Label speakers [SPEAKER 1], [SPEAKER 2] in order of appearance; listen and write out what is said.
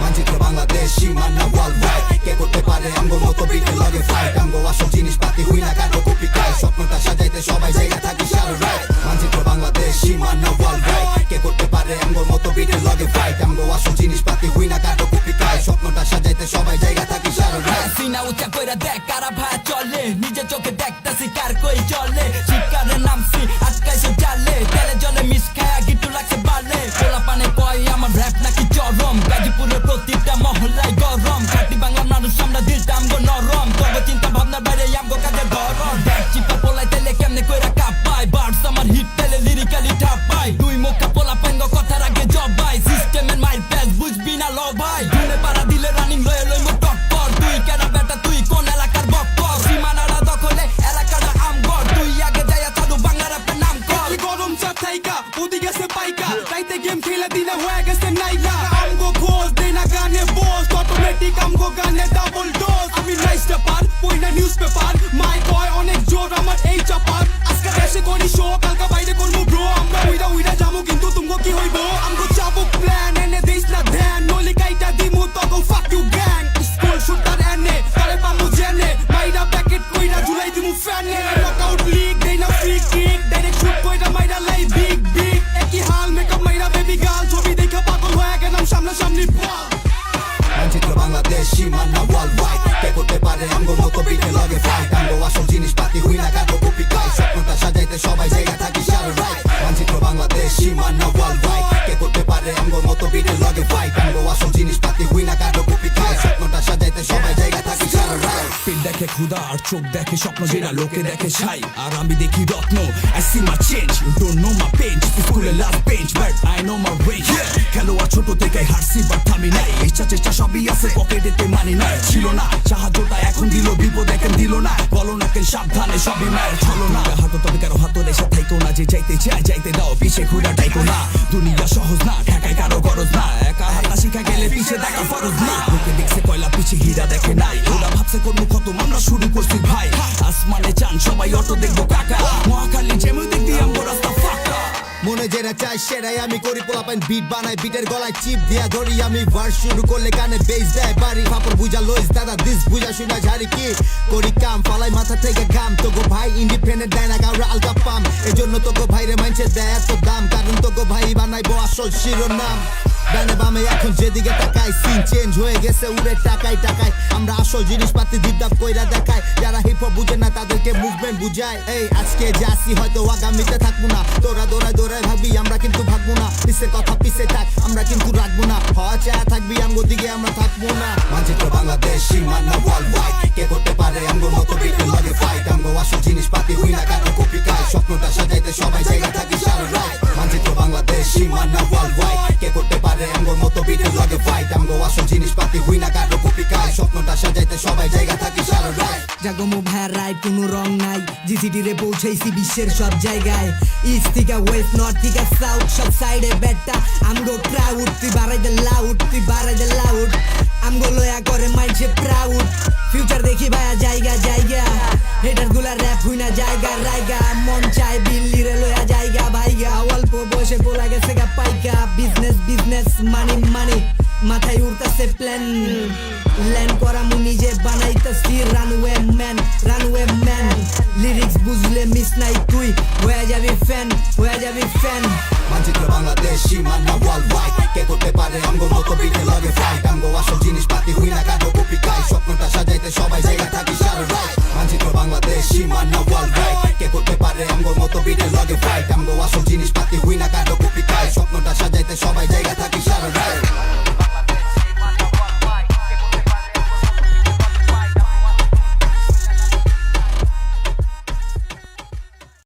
[SPEAKER 1] মানচিত্র বাংলাদেশ সীমানা world wide কে করতে পারে আমগো মতো বিটের লগে ফাইট আমগো আসল জিনিসপাতি হুই না কারো কপি খায় স্বপ্নটা সাজাইতে সবাই জায়গা থাকি সারা রাইট মানচিত্র বাংলাদেশ সীমানা ওয়ার্ল্ড ওয়াইড কে করতে পারে আমগো মতো বিটের লগে ফাইট আমগো আসল জিনিসপাতি হুই না কারো কপি খায় স্বপ্নটা সাজাইতে সবাই জায়গা থাকি সারা রাইট
[SPEAKER 2] সিনা উচ্চা কইরা দেখ কারা ভাই চলে নিজে চোখে দেখতাছি কার কই চলে শিকারের নামছি আজকাইছে জালে তেলে জলে মিশ খায়া গিট্টু লাগছে বালে পোলা পানে কয় আমার র‍্যাপ নাকি চরম গাজীপুরের প্রতিটা মহল্লায় গরম খাঁটি বাংলার মানুষ আমরা দিলটা আমগো নরম তবে চিন্তা ভাবনার বাইরে আমগো কাজে গরম দেখ চিপা পোলাই তেলে কেমনে কইরা কাঁপায় বার্ডস আমার হিট তেলে লিরিক্যালি ঠাপাই দুই মুখা পোলা পেঙ্গো কথার আগে জবাই সিস্টেমের মাইর প্যাচ বুঝবি না লবাই দুনে পাড়া দিলে রানিং লয়ে লই মো টক্কর তুই কেডা বেটা তুই কোন এলাকার বক্কর সীমানারা দখলে এলাকাটা আমগর তুই আগে যাইয়া চালু বাংলা র্যাপের নাম কর
[SPEAKER 3] গরম চা থাইকা ওদি গেছে পাইকা রাইতে গেম খেলে দিনে হয়ে গেছে নাইকা আমগো খোঁজ দেই না গানে বস অটোমেটিক আমগো গানে ডাবল ডোজ আমি নাইস পেপার পয়না নিউজ পেপার মাই বয় অনেক জোর আমার এই চাপার আজকে দেশে করি শো কালকা বাইরে করবো ব্রো আমরা উইরা উইরা যাবো কিন্তু তুমগো কি হইব আমগো চাবুক প্ল্যান এনে দিস না ধ্যান নলি কাইটা দিমু তগো fuck you gang school shooter এনে তারে পামু জেনে মাইরা প্যাকেট কইরা ঝুলাই দিমু ফ্যানে নকআউট লিগ দেই না ফ্রি কিক ডাইরেক্ট শুট কইরা মাইরা লাই বিগ বিগ একই হাল মেকআপ মাইরা বেবি গার্ল ছবি দেখা পাগল হয়ে গেলাম সামনাসামনি বল
[SPEAKER 1] মানচিত্র বাংলাদেশ সীমানা ওয়ার্ল্ড ওয়াইড কে করতে পারে আমগো মতো বিটের লগে ফাইট আমগো আসল জিনিসপাতি হুই না কারো কপি খায় স্বপ্নটা সাজাইতে সবাই জায়গা থাকি সারা রাইট মানচিত্র বাংলাদেশ সীমানা ওয়ার্ল্ড ওয়াইড কে করতে পারে আমগো মতো বিটের লগে ফাইট আমগো আসল জিনিসপাতি হুই না কারো কপি খায় স্বপ্নটা সাজাইতে সবাই জায়গা থাকি সারা রাইট
[SPEAKER 2] পেট দেখে ক্ষুধা আর চোখ দেখে স্বপ্ন যেটা লোকে দেখে ছাই আর আমি দেখি রত্ন I see my change you don't know my pain স্কুলে last bench but I know my range খেলোয়াড় ছোট থেকে হারছি বাট থামি নাই ইচ্ছা চেষ্টা সবই আছে পকেটেতে মানি নাই ছিল না সাহায্যটা এখন দিল বিপদ এখন দিল না বলো না কেন সাবধানে সবই মায়ের চলো না হাতো তবে কারো হাতো রেসে থাইকো না যে চাইতে চায় যাইতে দাও পিছে ঘুরা টাইকো না দুনিয়া সহজ না ঠেকায় কারো গরজ না একা হাতা শিখা গেলে পিছে দেখা ফরজ না লোকে দেখছে কয়লা পিছে হীরা দেখে নাই ওরা ভাবছে কোন কত আমরা শুরু করছি ভাই আসমানে চান সবাই অটো দেখবো কাকা মহাখালী যেমন দেখবি আমগো রাস্তা ফাঁকা
[SPEAKER 1] মনে যেটা চাই সেটাই আমি করি পোলাপাইন বিট বানাই বিটের গলায় চিপ দিয়া ধরি আমি ভার্স শুরু করলে কানে বেস দেয় বাড়ি ফাপড় বুঝা লইস দাদা দিস বুঝা শুনা ঝাড়ি কি করি কাম ফালাই মাথা থেকে ঘাম তোগো ভাই ইন্ডিপেন্ডেন্ট দেয় না কাউরা আলগা পাম এজন্য তোগো ভাইরে মাইনছে দেয় এত দাম কারণ তোগো ভাই বানাইবো আসল শিরোনাম ডানে বামে এখন যেদিকে তাকাই সিন চেঞ্জ হয়ে গেছে উড়ে টাকায় টাকায় আমরা আসল জিনিসপাতি দিপদাপ কইরা দেখায় যারা হিপ হপ বুঝে না তাদেরকে মুভমেন্ট বুঝায় এই আজকে যে আসি হয়তো আগামীতে থাকবো না তোরা দৌড়ায় দৌড়ায় ভাবি আমরা কিন্তু ভাগবো না পিছে কথা পিছে থাক আমরা কিন্তু রাখবো না হওয়া চায়া থাকবি আমগো দিকে আমরা থাকবো না মানচিত্র বাংলাদেশ সীমানা ওয়ার্ল্ড ওয়াইড কে করতে পারে আমগো মতো বিটের লগে ফাইট আমগো আসল জিনিসপাতি হুই না কারো কপি খায় স্বপ্নটা সাজাইতে সবাই জায়গা থাকি সারা রাইট মানচিত্র বাংলাদেশ সীমানা ওয়ার্ল্ড ওয়াইড কে করতে পারে আমগো মতো বিটের লগে ফাইট আমগো আসল জিনিসপাতি হুই না কারো কপি খায় স্বপ্নটা সাজাইতে সবাই জায়গা থাকি সারা রাইট
[SPEAKER 4] জাগমো ভাইয়ার রাইট কোনো রং নাই জিসিটি রে পৌঁছাইছি বিশ্বের সব জায়গায় ইস্ট থেকে ওয়েস্ট নর্থ থেকে সাউথ সব সাইডে বেটা আমগো ক্রাউড তুই বাড়াই দে লাউড তুই বাড়াই দে লাউড আমগো লয়া করে মাইন্ডসে প্রাউড ফিউচার দেখি ভাইয়া জায়গা জায়গা হেটার গুলা র‍্যাপ হুই না জায়গা রাইগা মন চাই দিল্লি রে লয়া জায়গা ভাইগা অল্প বসে পোলা গেছে গা পাইকা বিজনেস বিজনেস মানি মানি মাথায় উড়তাছে প্ল্যান ল্যান্ড করা মু নিজে বানাইতাছি রানওয়ে ম্যান লিরিক্স বুঝলে মিস নাই তুই হয়ে যাবি ফ্যান
[SPEAKER 1] মানচিত্র বাংলাদেশ সীমানা ওয়ার্ল্ড ওয়াইড কে করতে পারে আমগো মতো বিটের লগে ফাইট আমগো আসল জিনিসপাতি হুই না কারো কপি